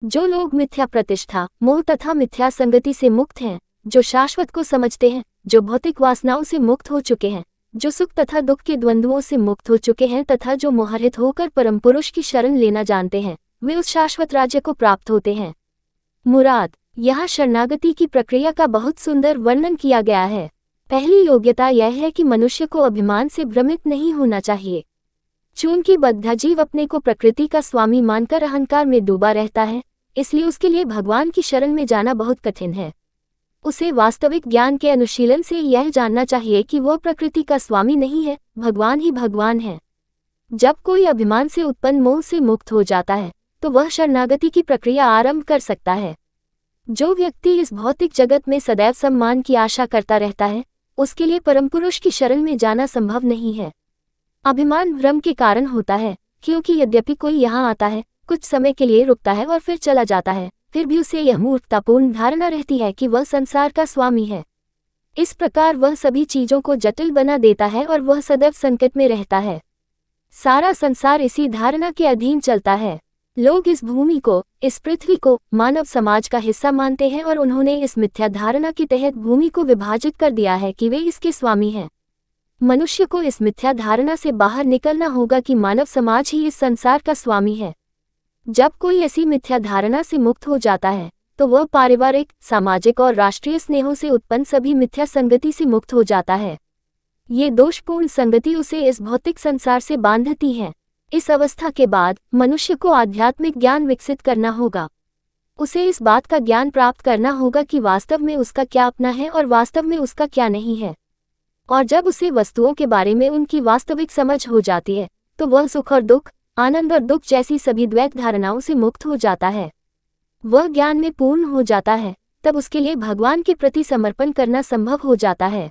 जो लोग मिथ्या प्रतिष्ठा, मोह तथा मिथ्या संगति से मुक्त हैं, जो शाश्वत को समझते हैं, जो भौतिक वासनाओं से मुक्त हो चुके हैं, जो सुख तथा दुख के द्वंद्वों से मुक्त हो चुके हैं तथा जो मोहरहित होकर परम पुरुष की शरण लेना जानते हैं, वे उस शाश्वत राज्य को प्राप्त होते हैं। मुराद, यहाँ शरणागति की प्रक्रिया का बहुत सुंदर वर्णन किया गया है। पहली योग्यता यह है कि मनुष्य को अभिमान से भ्रमित नहीं होना चाहिए। चूंकि बद्धा जीव अपने को प्रकृति का स्वामी मानकर अहंकार में डूबा रहता है, इसलिए उसके लिए भगवान की शरण में जाना बहुत कठिन है। उसे वास्तविक ज्ञान के अनुशीलन से यह जानना चाहिए कि वह प्रकृति का स्वामी नहीं है, भगवान ही भगवान है। जब कोई अभिमान से उत्पन्न मोह से मुक्त हो जाता है, तो वह शरणागति की प्रक्रिया आरंभ कर सकता है। जो व्यक्ति इस भौतिक जगत में सदैव सम्मान की आशा करता रहता है, उसके लिए परम पुरुष की शरण में जाना संभव नहीं है। अभिमान भ्रम के कारण होता है, क्योंकि यद्यपि कोई यहाँ आता है, कुछ समय के लिए रुकता है और फिर चला जाता है, फिर भी उसे यह मूर्खतापूर्ण धारणा रहती है कि वह संसार का स्वामी है। इस प्रकार वह सभी चीजों को जटिल बना देता है और वह सदैव संकट में रहता है। सारा संसार इसी धारणा के अधीन चलता है। लोग इस भूमि को, इस पृथ्वी को मानव समाज का हिस्सा मानते हैं और उन्होंने इस मिथ्या धारणा के तहत भूमि को विभाजित कर दिया है कि वे इसके स्वामी हैं। मनुष्य को इस मिथ्या धारणा से बाहर निकलना होगा कि मानव समाज ही इस संसार का स्वामी है। जब कोई ऐसी मिथ्या धारणा से मुक्त हो जाता है, तो वह पारिवारिक, सामाजिक और राष्ट्रीय स्नेहों से उत्पन्न सभी मिथ्या संगति से मुक्त हो जाता है। ये दोषपूर्ण संगति उसे इस भौतिक संसार से बांधती है। इस अवस्था के बाद मनुष्य को आध्यात्मिक ज्ञान विकसित करना होगा। उसे इस बात का ज्ञान प्राप्त करना होगा कि वास्तव में उसका क्या अपना है और वास्तव में उसका क्या नहीं है। और जब उसे वस्तुओं के बारे में उनकी वास्तविक समझ हो जाती है, तो वह सुख और दुख, आनंद और दुख जैसी सभी द्वैत धारणाओं से मुक्त हो जाता है। वह ज्ञान में पूर्ण हो जाता है, तब उसके लिए भगवान के प्रति समर्पण करना संभव हो जाता है।